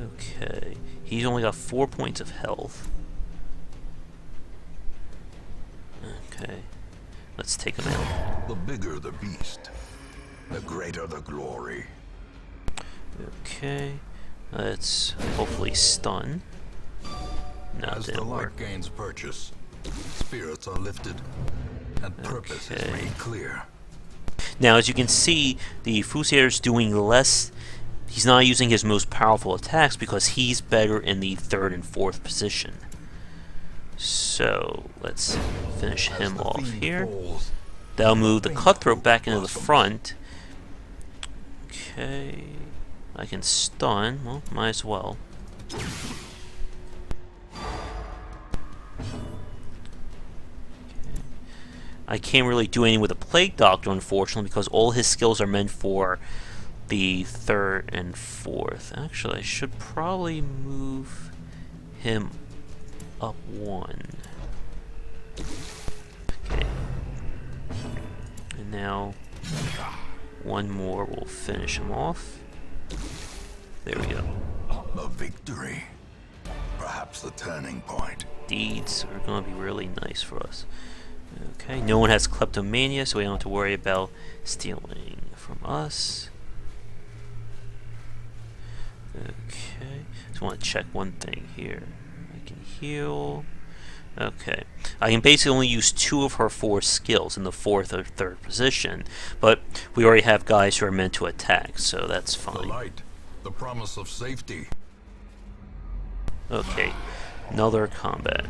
Okay. He's only got 4 points of health. Okay. Let's take him out. The bigger the beast, the greater the glory. Okay. Let's hopefully stun. No, it As the didn't light work. gains purchase, spirits are lifted, and purpose is Okay. made clear. Now, as you can see, the Fusia's doing less. He's not using his most powerful attacks because he's better in the 3rd and 4th position. So, let's finish As him the off fiend here. falls, That'll move the faint Cutthroat hope back into the blossoms. front. Okay. I can stun. Well, might as well. I can't really do anything with the Plague Doctor, unfortunately, because all his skills are meant for the 3rd and 4th. Actually, I should probably move him up 1. Okay. And now, one more will finish him off. There we go. The victory, perhaps the turning point. Deeds are going to be really nice for us. Okay, no one has kleptomania, so we don't have to worry about stealing from us. Okay, just want to check one thing here. I can heal. Okay, I can basically only use 2 of her 4 skills in the 4th or 3rd position, but we already have guys who are meant to attack, so that's The fine. light, the promise of safety. Okay, another combat.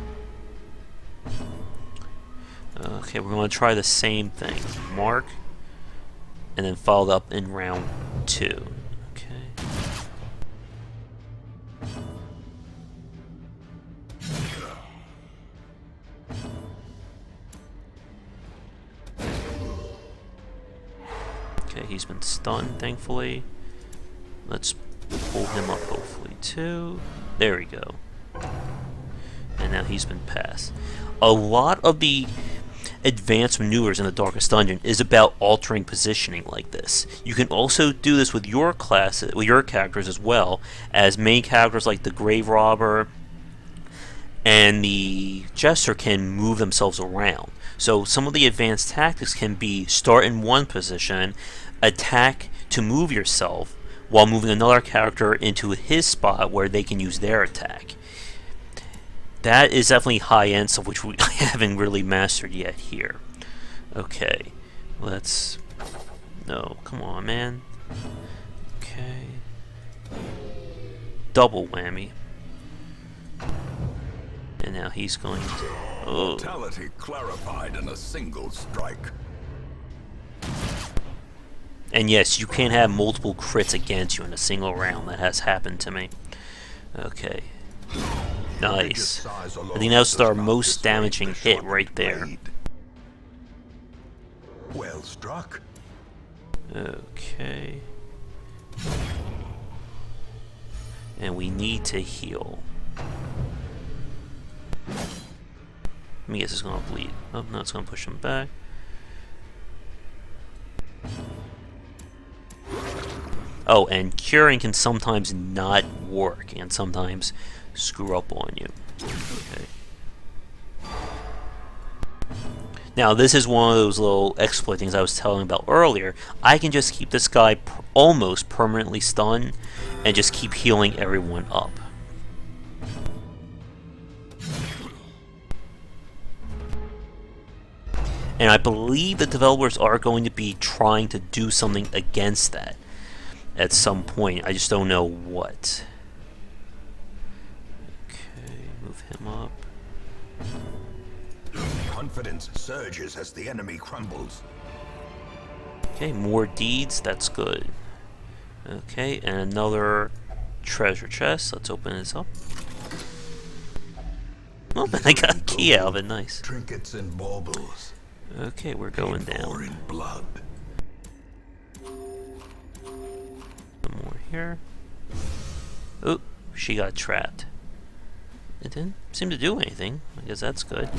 Okay, we're going to try the same thing. Mark, and then followed up in round 2. Okay. Okay, he's been stunned, thankfully. Let's pull him up, hopefully, too. There we go. And now he's been passed. A lot of the advanced maneuvers in the Darkest Dungeon is about altering positioning like this. You can also do this with your classes, with your characters as well, as main characters like the Grave Robber and the Jester can move themselves around. So some of the advanced tactics can be start in one position, attack to move yourself, while moving another character into his spot where they can use their attack. That is definitely high-end stuff, which we haven't really mastered yet here. Okay, let's... No, come on, man. Okay. Double whammy. And now he's going to... Oh. Mortality clarified in a single strike. And yes, you can have multiple crits against you in a single round. That has happened to me. Okay. Nice. I think that's our most damaging hit right there. Well struck. Okay. And we need to heal. Let me guess it's gonna bleed. Oh, no, it's gonna push him back. Oh, and curing can sometimes not work, and sometimes screw up on you. Okay. Now, this is one of those little exploit things I was telling about earlier. I can just keep this guy almost permanently stunned, and just keep healing everyone up. And I believe the developers are going to be trying to do something against that at some point. I just don't know what. Okay, move him up. Confidence surges as the enemy crumbles. Okay, more deeds, that's good. Okay, and another treasure chest. Let's open this up. Oh, I got a key out of it, nice. Trinkets and baubles. Okay, we're going Paid for down. in blood. Some more here. Oh, she got trapped. It didn't seem to do anything. I guess that's good.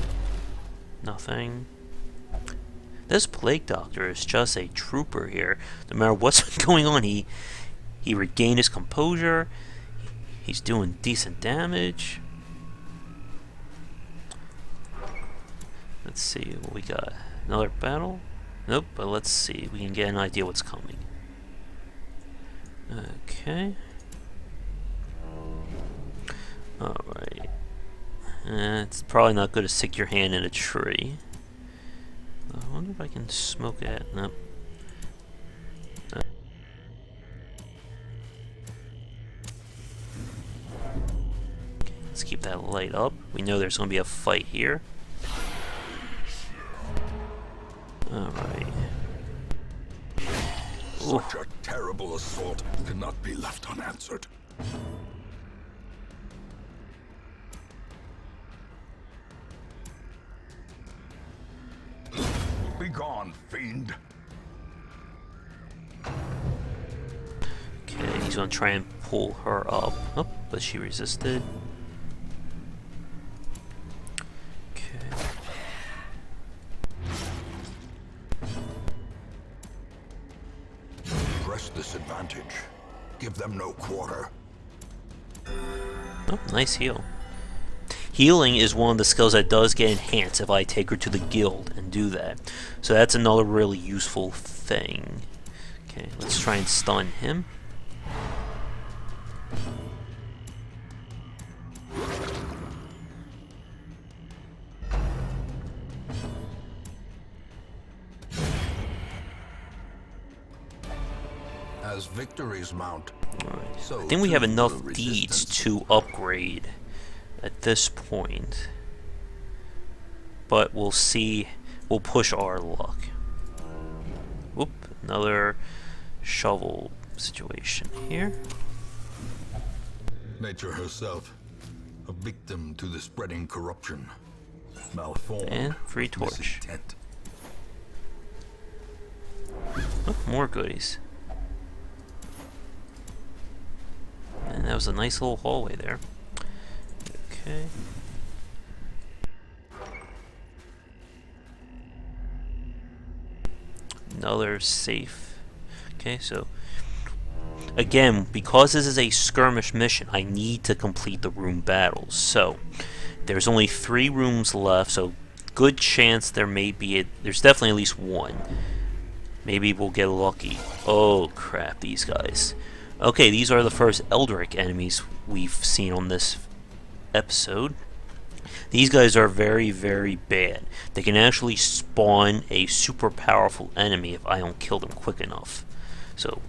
Nothing. This Plague Doctor is just a trooper here. No matter what's going on, he regained his composure. He's doing decent damage. Let's see what we got. Another battle? Nope, but let's see. We can get an idea what's coming. Okay. Alright. It's probably not good to stick your hand in a tree. I wonder if I can smoke it. Nope. Okay, let's keep that light up. We know there's going to be a fight here. Alright. Such a terrible assault cannot be left unanswered. Be gone, fiend. Okay, he's gonna try and pull her up. Oh, but she resisted. Okay. Press this advantage. Give them no quarter. Oh, nice heal. Healing is one of the skills that does get enhanced if I take her to the guild and do that. So that's another really useful thing. Okay, let's try and stun him. As victories mount, Right. so I think we have too enough will deeds resistance. to upgrade at this point. But we'll see. We'll push our luck. Whoop, another shovel situation here. Nature herself, a victim to the spreading corruption. Malformed. And free torch. misintent. Oh, more goodies. And that was a nice little hallway there. Okay. Another safe. Okay, so again, because this is a skirmish mission, I need to complete the room battles. So there's only 3 rooms left, so good chance there may be there's definitely at least one. Maybe we'll get lucky. Oh crap, these guys. Okay, these are the first Eldritch enemies we've seen on this episode. These guys are very, very bad. They can actually spawn a super powerful enemy if I don't kill them quick enough. So,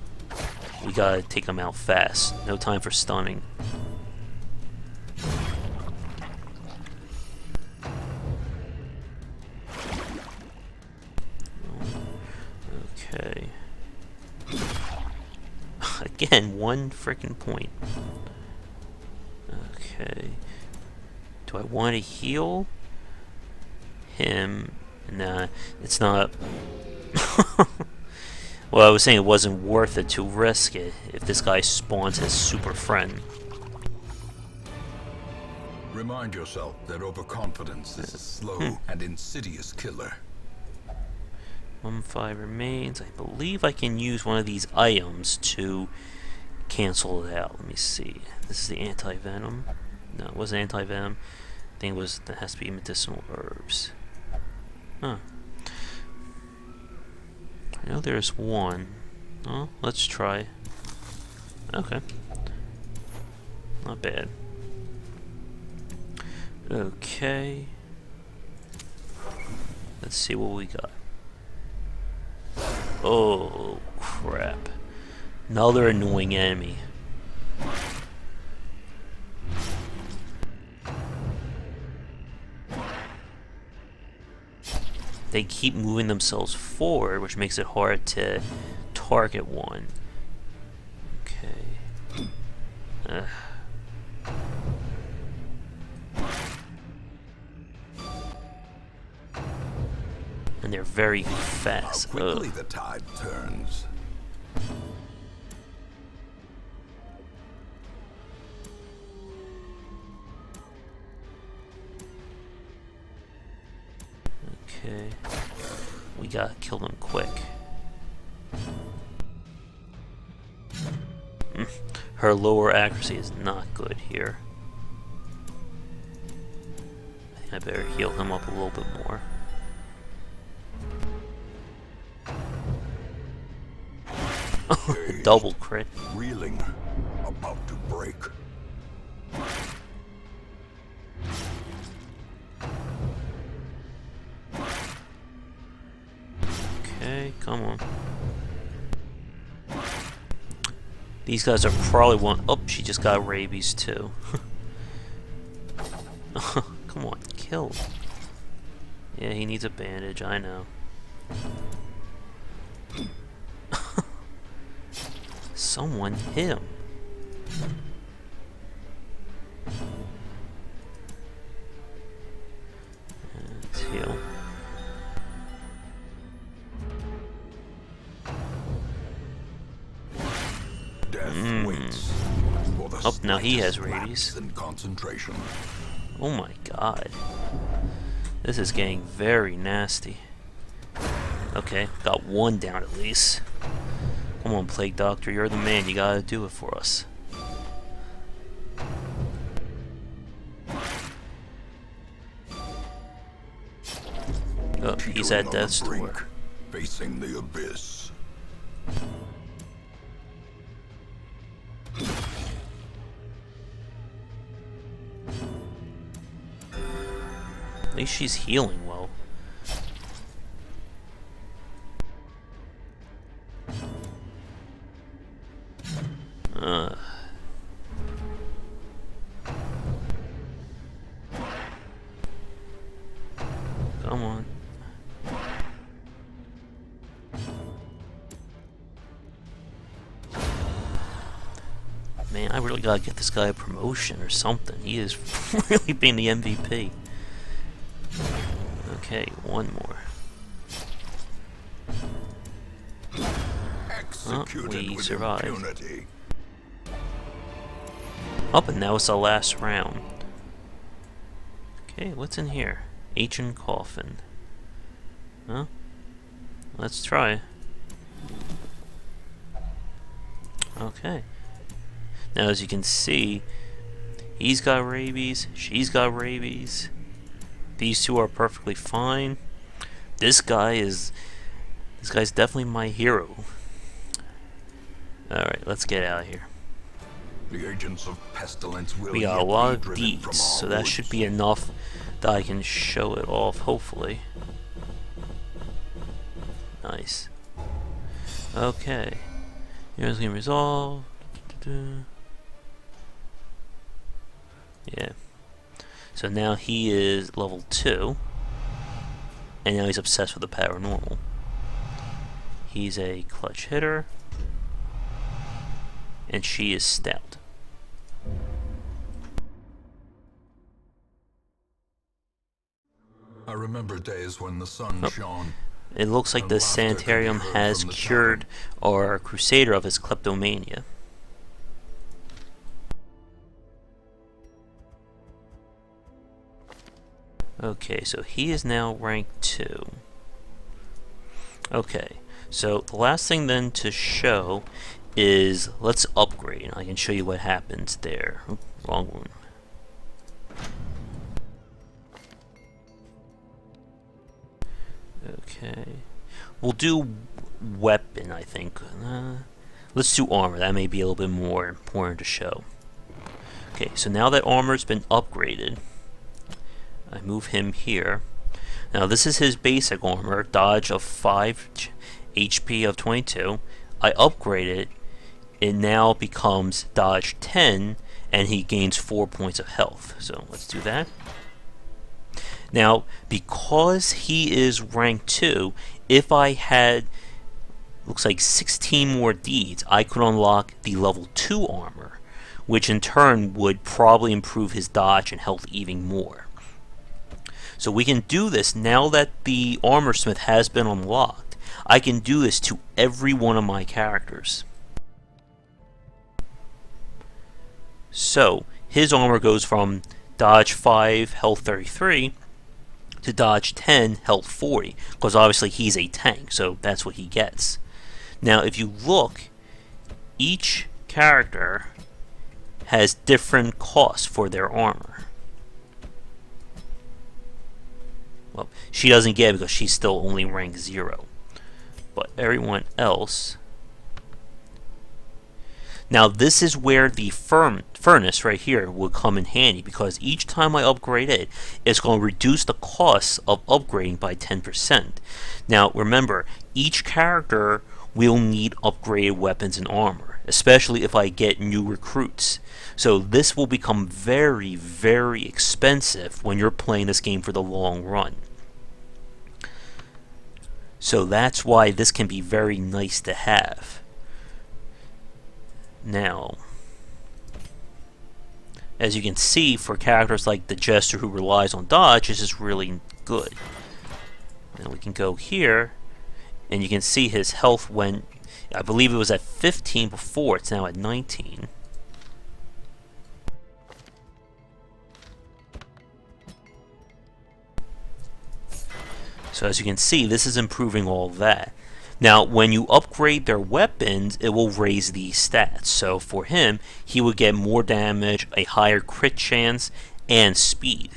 we gotta take them out fast. No time for stunning. Okay. Again, 1 freaking point. Okay. Do I want to heal him? Nah, it's not. Well, I was saying it wasn't worth it to risk it if this guy spawns his super friend. Remind yourself that overconfidence is a slow and insidious killer. 1-5 remains. I believe I can use one of these items to cancel it out. Let me see. This is the anti-venom. No, it wasn't anti-venom. I think it has to be medicinal herbs. Huh. I know there's one. Oh, let's try. Okay. Not bad. Okay. Let's see what we got. Oh, crap. Another annoying enemy. They keep moving themselves forward, which makes it hard to target one. Okay. And they're very fast. How quickly the tide turns. Okay. We gotta kill them quick. Her lower accuracy is not good here. I think I better heal him up a little bit more. Double crit. Reeling, about to break. Okay, come on. These guys are probably one. Oh, she just got rabies too. Come on, kill. Yeah, he needs a bandage, I know. Someone hit him. Let's heal. Death waits for the Oh, now he has slightest rabies. lapse in concentration. Oh my god. This is getting very nasty. Okay, got one down at least. Come on, Plague Doctor, you're the man. You gotta do it for us. Oh, he's at Teetering on death's the brink, door. facing the abyss. At least she's healing well. Come on. Man, I really gotta get this guy a promotion or something. He is really being the MVP. Okay, one more. Executed we with survived. impunity. Up, and now it's the last round. Okay, what's in here? Ancient coffin. Huh? Let's try. Okay. Now, as you can see, he's got rabies, she's got rabies. These two are perfectly fine. This guy's definitely my hero. Alright, let's get out of here. The agents of pestilence will We got a yet lot be of driven from deeds, our so that should woods. be enough that I can show it off, hopefully. Nice. Okay. Here's gonna resolve. Yeah. So now he is level 2. And now he's obsessed with the paranormal. He's a clutch hitter. And she is stout. I remember days when the sun shone. It looks like the And laughter could be Sanitarium heard has from the cured our Crusader of his kleptomania. Okay, so he is now rank 2. Okay, so the last thing then to show is, let's upgrade. I can show you what happens there. Oop, wrong one. Okay. We'll do weapon, I think. Let's do armor. That may be a little bit more important to show. Okay, so now that armor's been upgraded, I move him here. Now this is his basic armor, dodge of 5, HP of 22. I upgrade it. It now becomes dodge 10, and he gains 4 points of health. So let's do that. Now, because he is rank 2, if I had, looks like 16 more deeds, I could unlock the level 2 armor, which in turn would probably improve his dodge and health even more. So we can do this now that the Armor Smith has been unlocked. I can do this to every one of my characters. So, his armor goes from dodge 5, health 33, to dodge 10, health 40, because obviously he's a tank, so that's what he gets. Now, if you look, each character has different costs for their armor. Well, she doesn't get it because she's still only rank 0. But everyone else... Now this is where the furnace right here will come in handy, because each time I upgrade it, it's going to reduce the cost of upgrading by 10%. Now remember, each character will need upgraded weapons and armor, especially if I get new recruits. So this will become very, very expensive when you're playing this game for the long run. So that's why this can be very nice to have. Now, as you can see, for characters like the Jester who relies on dodge, this is really good. Now we can go here, and you can see his health went, I believe it was at 15 before, it's now at 19. So as you can see, this is improving all that. Now, when you upgrade their weapons, it will raise these stats. So for him, he would get more damage, a higher crit chance, and speed.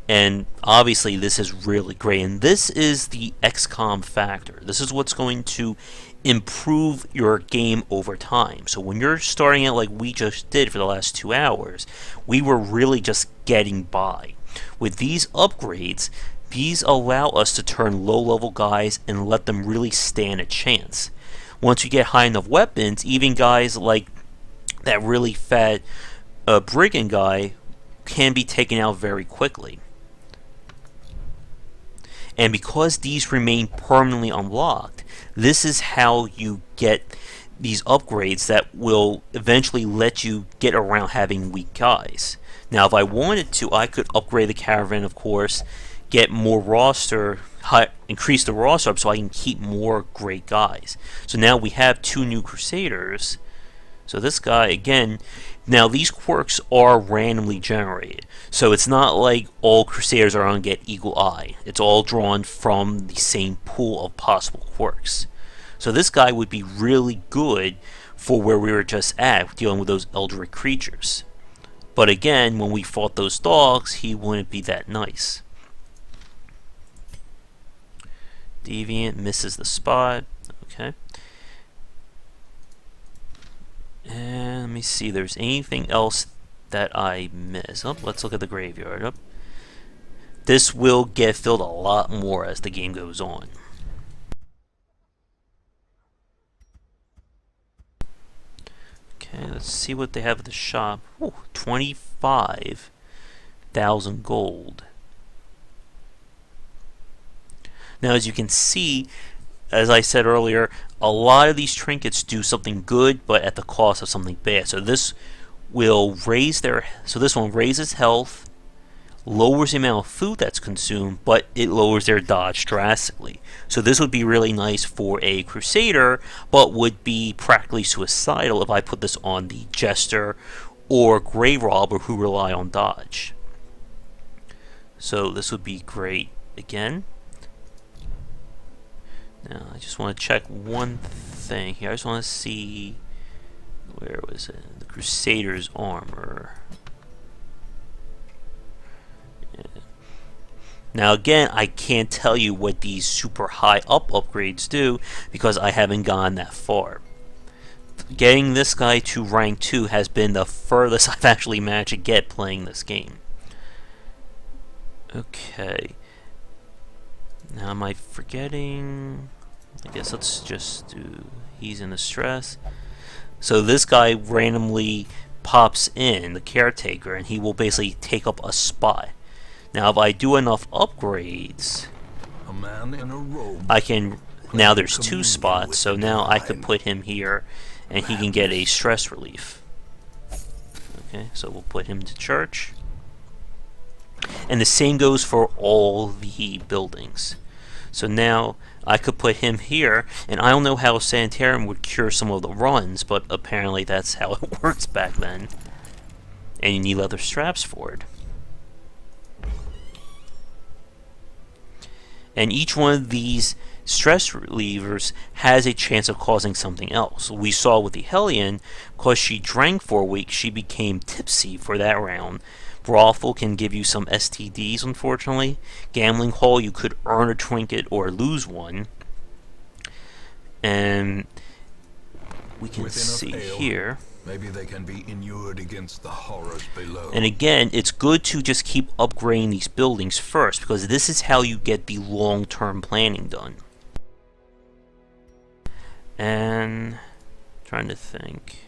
And obviously this is really great, and this is the XCOM factor. This is what's going to improve your game over time. So when you're starting out like we just did for the last 2 hours, we were really just getting by. With these upgrades, these allow us to turn low-level guys and let them really stand a chance. Once you get high enough weapons, even guys like that really fat brigand guy can be taken out very quickly. And because these remain permanently unlocked, this is how you get these upgrades that will eventually let you get around having weak guys. Now, if I wanted to, I could upgrade the caravan, of course, get more roster, increase the roster up so I can keep more great guys. So now we have 2 new Crusaders. So this guy, again, now these quirks are randomly generated. So it's not like all Crusaders are going to get eagle eye. It's all drawn from the same pool of possible quirks. So this guy would be really good for where we were just at, dealing with those eldritch creatures. But again, when we fought those dogs, he wouldn't be that nice. Deviant misses the spot. Okay. And let me see if there's anything else that I missed. Oh, let's look at the graveyard. Oh. This will get filled a lot more as the game goes on. Okay, let's see what they have at the shop. Ooh, 25,000 gold. Now, as you can see, as I said earlier, a lot of these trinkets do something good, but at the cost of something bad. So this will raise their... So this one raises health, lowers the amount of food that's consumed, but it lowers their dodge drastically. So this would be really nice for a Crusader, but would be practically suicidal if I put this on the Jester or Grave Robber who rely on dodge. So this would be great again. Now I just want to check one thing here. I just want to see, where was it? The Crusader's armor. Now again, I can't tell you what these super high up upgrades do because I haven't gone that far. Getting this guy to rank 2 has been the furthest I've actually managed to get playing this game. Okay. Now am I forgetting? I guess let's just do... He's in the stress. So this guy randomly pops in, the caretaker, and he will basically take up a spot. Now, if I do enough upgrades, A man in a robe. I can... Now there's 2 spots, so now I could put him here, and he can get a stress relief. Okay, so we'll put him to church. And the same goes for all the buildings. So now I could put him here, and I don't know how Sanitarium would cure some of the runs, but apparently that's how it works back then. And you need leather straps for it. And each one of these stress relievers has a chance of causing something else. We saw with the Hellion, because she drank for a week, she became tipsy for that round. Brothel can give you some STDs, unfortunately. Gambling hall, you could earn a trinket or lose one. And we can see here. Maybe they can be inured against the horrors below. And again, it's good to just keep upgrading these buildings first, because this is how you get the long-term planning done. And trying to think.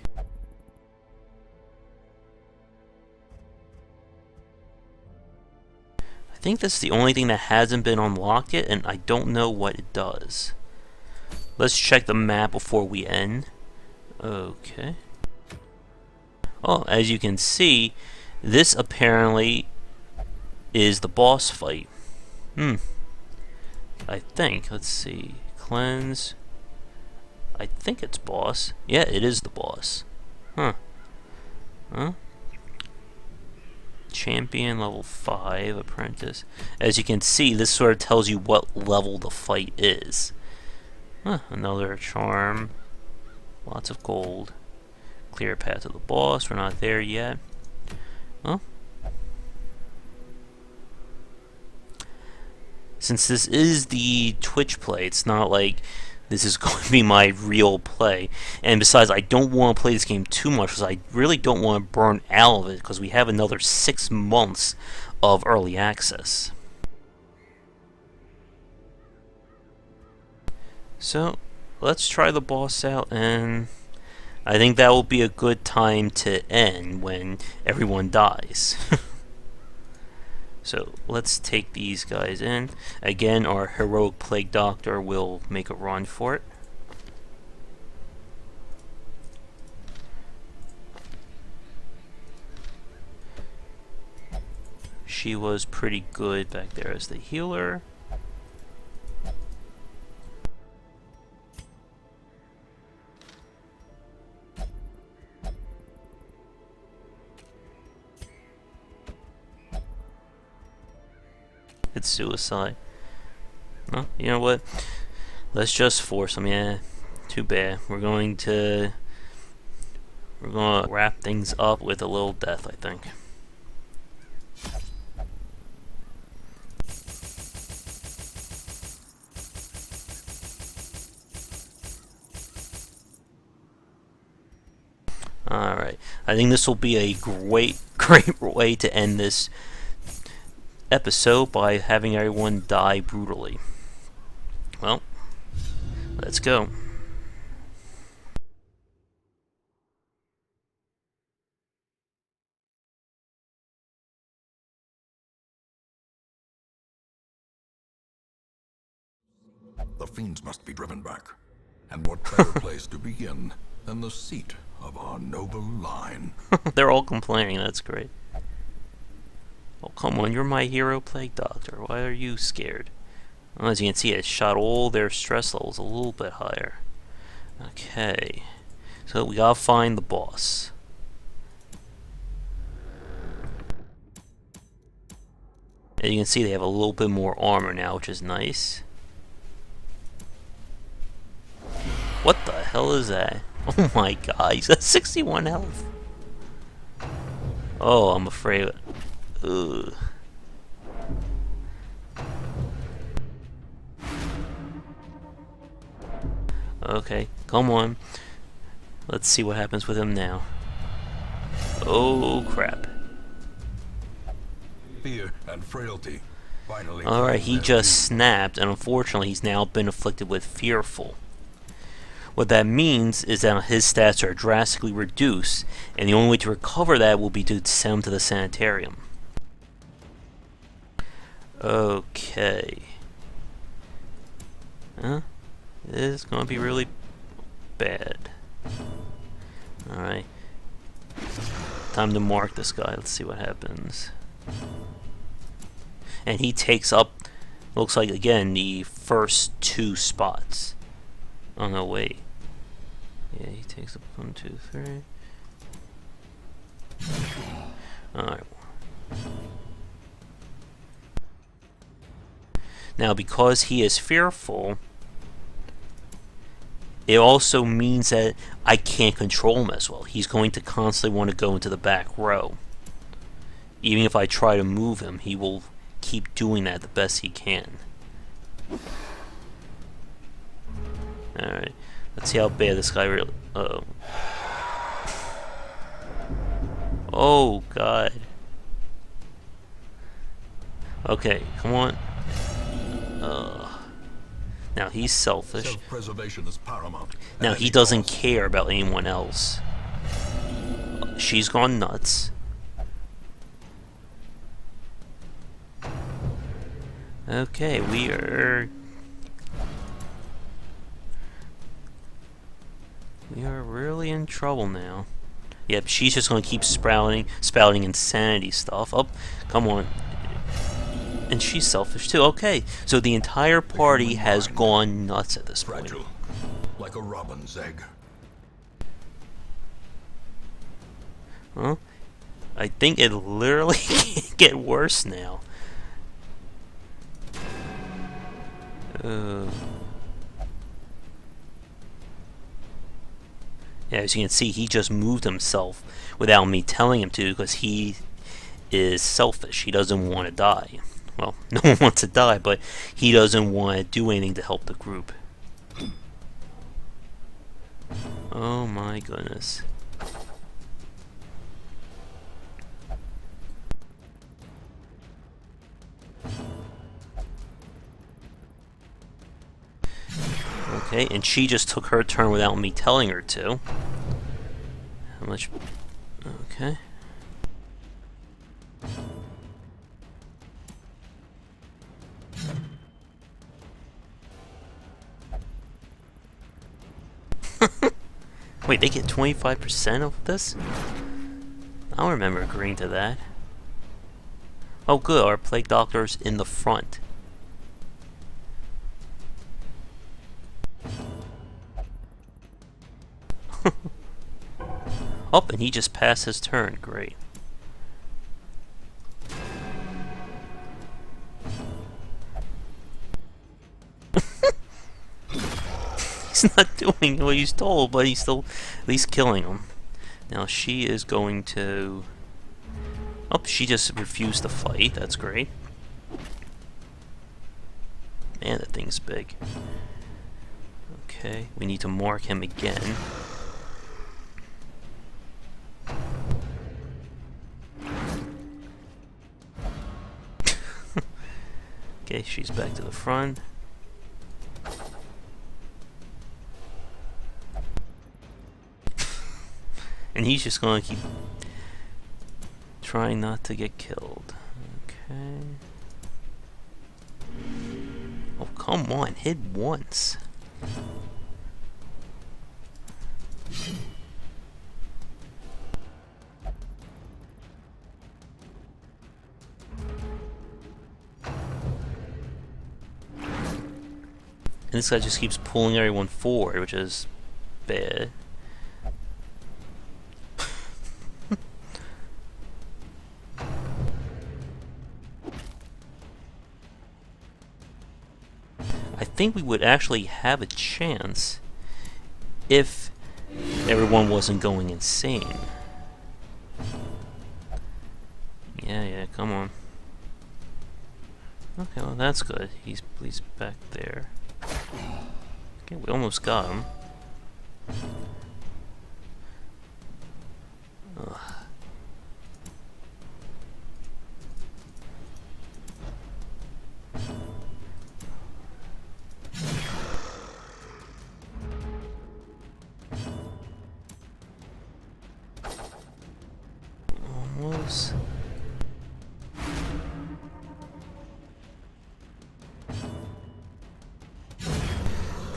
I think that's the only thing that hasn't been unlocked yet, and I don't know what it does. Let's check the map before we end. Okay. Oh, as you can see, this apparently is the boss fight. I think. Let's see. Cleanse. I think it's boss. Yeah, it is the boss. Huh. Champion level 5 apprentice. As you can see, this sort of tells you what level the fight is. Another charm. Lots of gold. Clear path to the boss. We're not there yet. Well, since this is the Twitch play, it's not like this is going to be my real play. And besides, I don't want to play this game too much because I really don't want to burn out of it because we have another 6 months of early access. So, let's try the boss out, and I think that will be a good time to end when everyone dies. So let's take these guys in. Again, our heroic Plague Doctor will make a run for it. She was pretty good back there as the healer. It's suicide. Well, you know what? Let's just force them. Yeah, too bad. We're gonna wrap things up with a little death, I think. Alright, I think this will be a great way to end this episode by having everyone die brutally. Well, let's go. The fiends must be driven back. And what better place to begin than the seat of our noble line? They're all complaining, that's great. Oh, come on, you're my hero, Plague Doctor. Why are you scared? Well, as you can see, it shot all their stress levels a little bit higher. Okay. So we gotta find the boss. As you can see, they have a little bit more armor now, which is nice. What the hell is that? Oh my god, he's got 61 health. Oh, I'm afraid. Ugh. Okay, come on. Let's see what happens with him now. Oh crap. Fear and frailty. Finally. Alright, he just snapped, and unfortunately he's now been afflicted with Fearful. What that means is that his stats are drastically reduced, and the only way to recover that will be to send him to the sanitarium. Okay. Huh? This is gonna be really bad. Alright. Time to mark this guy. Let's see what happens. And he takes up, looks like again, the first 2 spots. Oh no, wait. Yeah, he takes up 1, 2, 3. Alright. Now, because he is fearful, it also means that I can't control him as well. He's going to constantly want to go into the back row. Even if I try to move him, he will keep doing that the best he can. Alright, let's see how bad this guy really... Uh-oh. Oh, God. Okay, come on. Now he's selfish. Self-preservation is paramount. Now he doesn't care about anyone else. She's gone nuts. Okay, we are really in trouble now. Yep, she's just gonna keep spouting insanity stuff. Oh, come on. And she's selfish too. Okay, so the entire party has gone nuts at this point. Fragile, like a robin's egg. Huh? I think it literally can't get worse now. Yeah, as you can see, he just moved himself without me telling him to because he is selfish. He doesn't want to die. Well, no one wants to die, but he doesn't want to do anything to help the group. Oh my goodness. Okay, and she just took her turn without me telling her to. How much... Okay. Wait, they get 25% of this? I don't remember agreeing to that. Oh good, our plague doctor's in the front. Oh, and he just passed his turn. Great. He's not doing what he's told, but he's still at least killing him. Now she is going to... Oh, she just refused to fight. That's great. Man, that thing's big. Okay, we need to mark him again. Okay, she's back to the front. And he's just gonna keep trying not to get killed. Okay. Oh, come on, hit once. And this guy just keeps pulling everyone forward, which is bad. I think we would actually have a chance if everyone wasn't going insane. Yeah, come on. Okay, well that's good. He's back there. Okay, we almost got him. Ugh. Almost.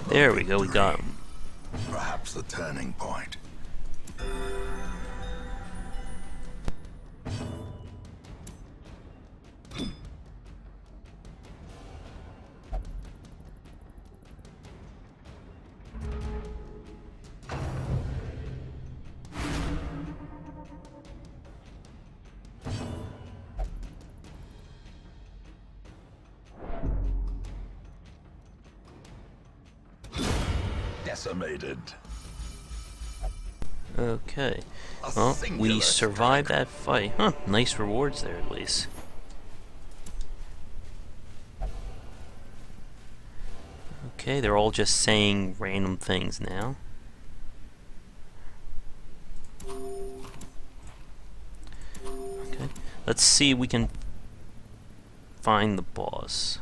There we go, we got him. Perhaps the turning point. decimated. Okay. A Well, we singular survived that fight. Huh, nice rewards there at least. Okay, they're all just saying random things now. Okay, let's see if we can find the boss.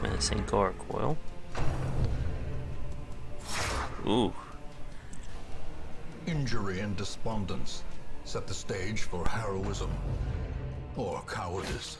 Menacing gargoyle. Ooh. Injury and despondence set the stage for heroism or cowardice.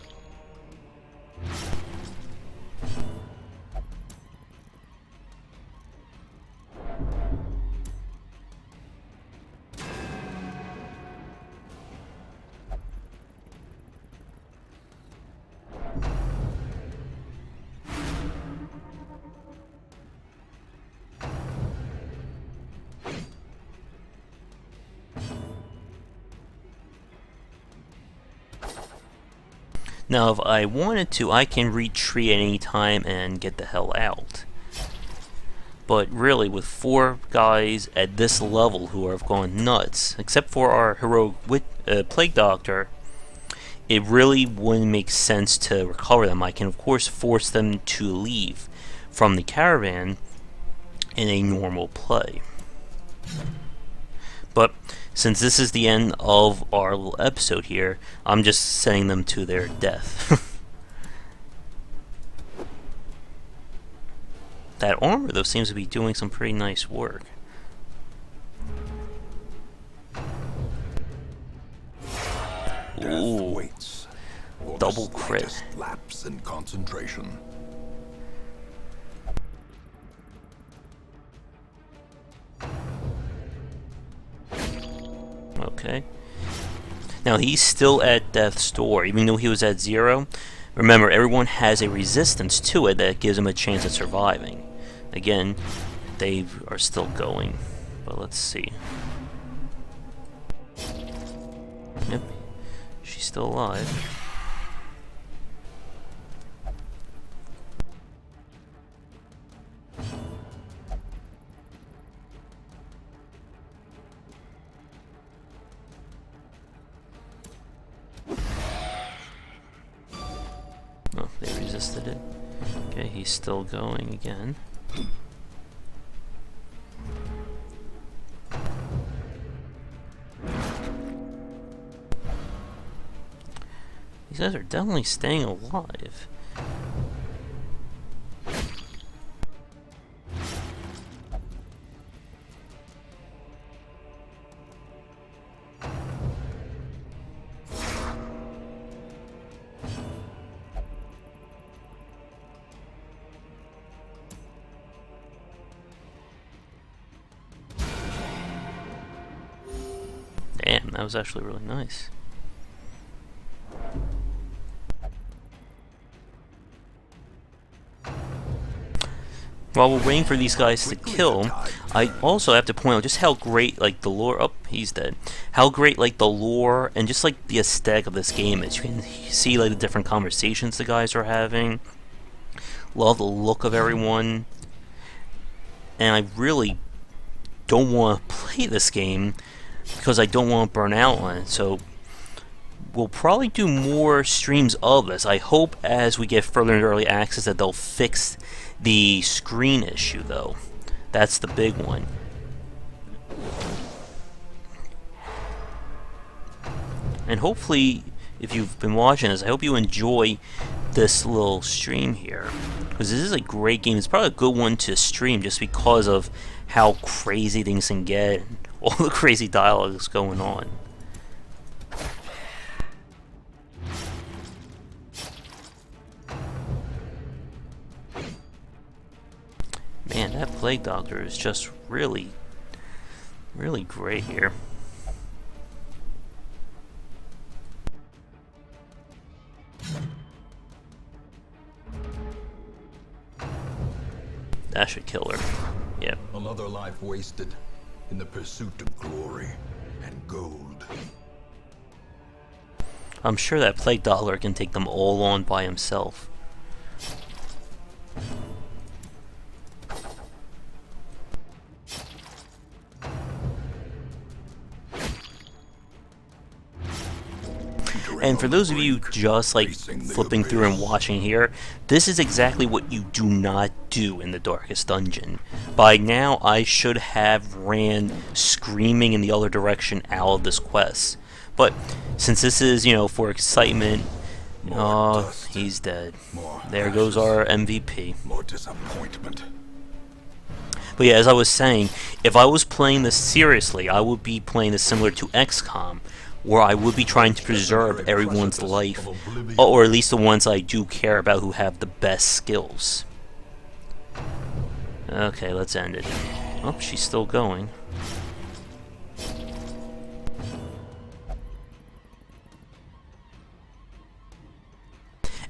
Now, if I wanted to, I can retreat at any time and get the hell out. But really, with 4 guys at this level who have gone nuts, except for our heroic Plague Doctor, it really wouldn't make sense to recover them. I can, of course, force them to leave from the caravan in a normal play. But since this is the end of our little episode here, I'm just sending them to their death. That armor, though, seems to be doing some pretty nice work. Death waits for Double the crit. slightest lapse in concentration. Okay. Now he's still at death's door, even though he was at 0. Remember, everyone has a resistance to it that gives him a chance at surviving. Again, they are still going. But let's see. Yep. She's still alive. Oh, they resisted it. Okay, he's still going again. These guys are definitely staying alive. Damn, that was actually really nice. While we're waiting for these guys to kill, I also have to point out just how great, like, the lore... Oh, he's dead. How great, like, the lore and just, like, the aesthetic of this game is. You can see, like, the different conversations the guys are having. Love the look of everyone. And I really don't want to play this game because I don't want to burn out on it. So we'll probably do more streams of this. I hope as we get further into early access that they'll fix the screen issue, though. That's the big one. And hopefully, if you've been watching this, I hope you enjoy this little stream here, because this is a great game. It's probably a good one to stream just because of how crazy things can get, and all the crazy dialogue that's going on. Man, that Plague Doctor is just really, really great here. That should kill her. Yep. Another life wasted in the pursuit of glory and gold. I'm sure that Plague Dollar can take them all on by himself. And for those of you just like flipping through and watching here, this is exactly what you do not do in the Darkest Dungeon. By now, I should have ran screaming in the other direction out of this quest. But since this is, you know, for excitement, oh, he's dead. There goes our MVP. More disappointment. But yeah, as I was saying, if I was playing this seriously, I would be playing this similar to XCOM, where I would be trying to preserve everyone's life, or at least the ones I do care about who have the best skills. Okay, let's end it. Oh, she's still going.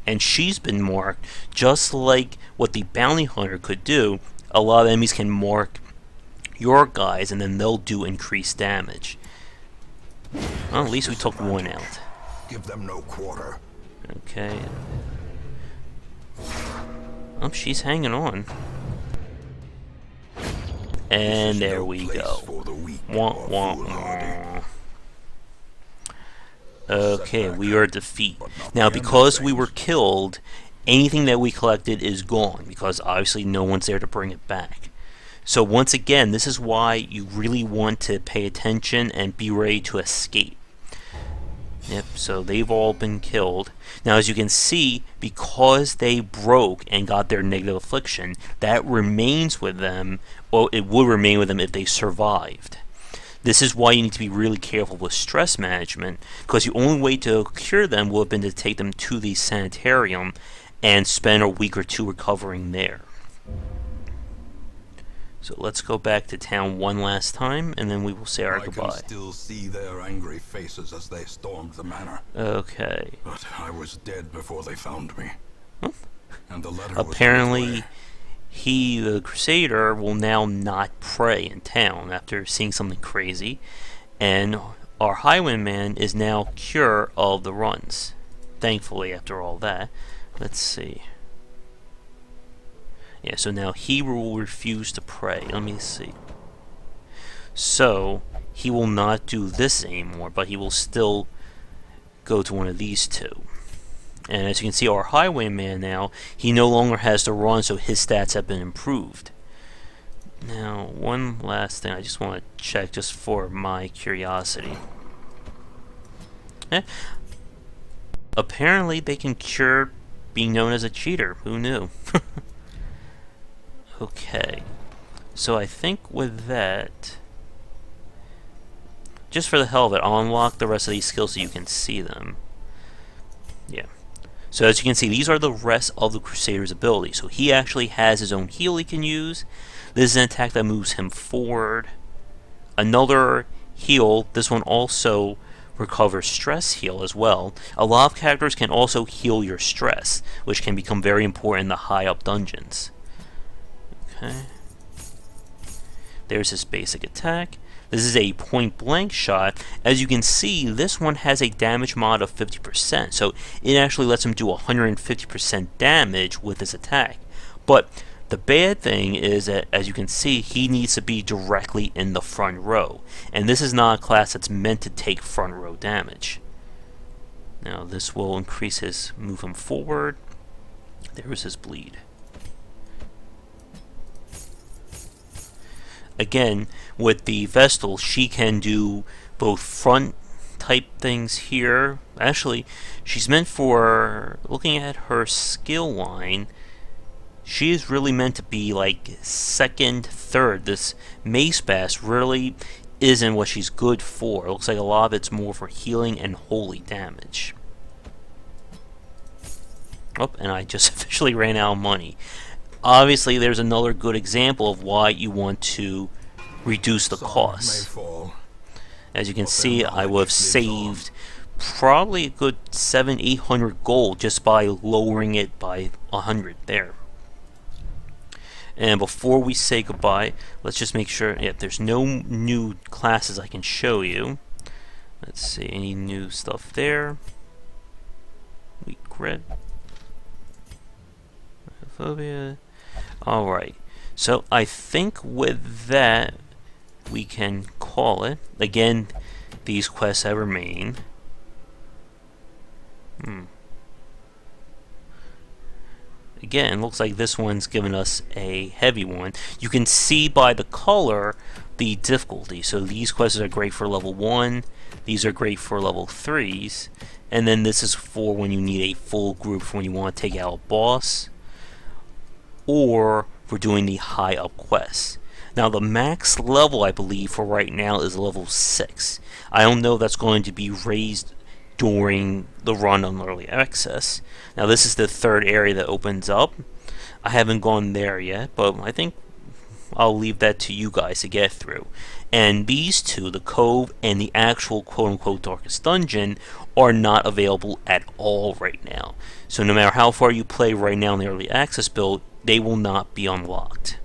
And she's been marked, just like what the bounty hunter could do. A lot of enemies can mark your guys, and then they'll do increased damage. Well, at least we took one out. Give them no quarter. Okay. Oh, she's hanging on. And there we go. Wah, wah, wah. Okay, we are defeat. Now, because we were killed, anything that we collected is gone, because obviously no one's there to bring it back. So once again, this is why you really want to pay attention and be ready to escape. Yep, so they've all been killed. Now, as you can see, because they broke and got their negative affliction, that remains with them, well, it would remain with them if they survived. This is why you need to be really careful with stress management, because the only way to cure them would have been to take them to the sanitarium and spend a week or two recovering there. So let's go back to town one last time, and then we will say our goodbye. I can still see their angry faces as they stormed the manor. Okay. But I was dead before they found me. Huh? And the letter Apparently, he, the Crusader, will now not pray in town after seeing something crazy, and our Highwayman is now cure of the runs. Thankfully, after all that. Let's see. Yeah, so now he will refuse to pray. Let me see. So, he will not do this anymore, but he will still go to one of these two. And as you can see, our Highwayman now, he no longer has to run, so his stats have been improved. Now, one last thing I just want to check just for my curiosity. Apparently they can cure being known as a cheater. Who knew? Okay. So I think with that, just for the hell of it, I'll unlock the rest of these skills so you can see them. Yeah. So as you can see, these are the rest of the Crusader's abilities. So he actually has his own heal he can use. This is an attack that moves him forward. Another heal, this one also recovers stress heal as well. A lot of characters can also heal your stress, which can become very important in the high up dungeons. Okay. There's his basic attack. This is a point-blank shot. As you can see, this one has a damage mod of 50%, so it actually lets him do 150% damage with his attack. But the bad thing is that, as you can see, he needs to be directly in the front row, and this is not a class that's meant to take front row damage. Now this will increase his, move him forward. There's his bleed. Again, with the Vestal, she can do both front type things here. Actually, she's meant for, looking at her skill line, she is really meant to be like second, third. This Mace Bass really isn't what she's good for. It looks like a lot of it's more for healing and holy damage. Oh, and I just officially ran out of money. Obviously, there's another good example of why you want to reduce the costs. As you can see, I would have saved probably a good 700-800 gold just by lowering it by 100 there. And before we say goodbye, let's just make sure, yeah, there's no new classes I can show you. Let's see, any new stuff there. Weak grip. Phobia. Alright. So I think with that we can call it. Again, these quests that remain. Again, looks like this one's given us a heavy one. You can see by the color the difficulty. So these quests are great for level 1. These are great for level 3s. And then this is for when you need a full group, for when you want to take out a boss, or for doing the high up quests. Now the max level, I believe, for right now is level 6. I don't know if that's going to be raised during the run on early access. Now this is the third area that opens up. I haven't gone there yet, but I think I'll leave that to you guys to get through. And these two, the Cove and the actual quote-unquote Darkest Dungeon, are not available at all right now. So no matter how far you play right now in the early access build, they will not be unlocked.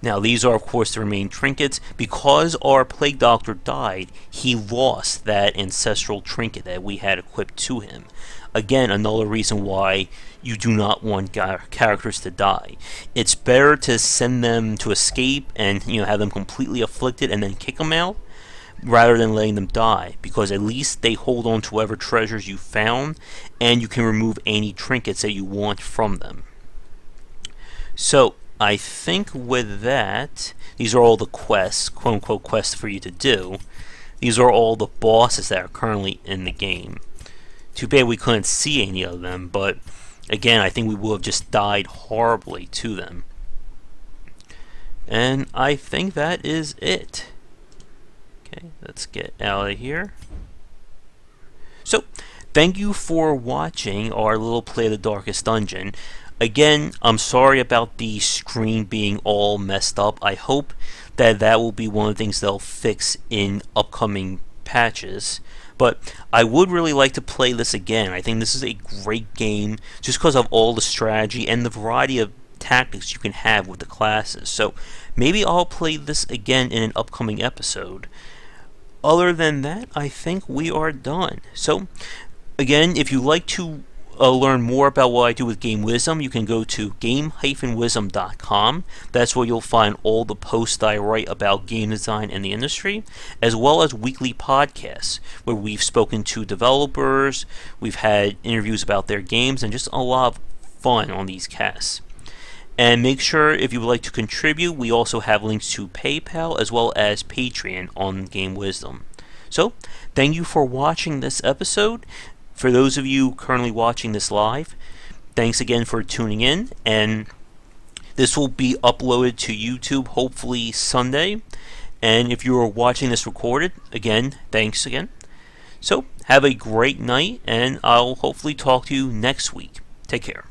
Now these are of course the remaining trinkets. Because our Plague Doctor died, he lost that ancestral trinket that we had equipped to him. Again, another reason why you do not want characters to die. It's better to send them to escape and have them completely afflicted and then kick them out, rather than letting them die, because at least they hold on to whatever treasures you found, and you can remove any trinkets that you want from them. So I think with that, these are all the quests, quote-unquote quests for you to do. These are all the bosses that are currently in the game. Too bad we couldn't see any of them, but again, I think we would have just died horribly to them. And I think that is it. Okay, let's get out of here. So, thank you for watching our little play of the Darkest Dungeon. Again, I'm sorry about the screen being all messed up. I hope that will be one of the things they'll fix in upcoming patches. But I would really like to play this again. I think this is a great game just because of all the strategy and the variety of tactics you can have with the classes. So maybe I'll play this again in an upcoming episode. Other than that, I think we are done. So again, if you like to learn more about what I do with Game Wisdom, you can go to game-wisdom.com. That's where you'll find all the posts I write about game design and the industry, as well as weekly podcasts where we've spoken to developers, we've had interviews about their games, and just a lot of fun on these casts. And make sure, if you would like to contribute, we also have links to PayPal as well as Patreon on Game Wisdom. So, thank you for watching this episode. For those of you currently watching this live, thanks again for tuning in, and this will be uploaded to YouTube hopefully Sunday. And if you are watching this recorded, again, thanks again. So, have a great night, and I'll hopefully talk to you next week. Take care.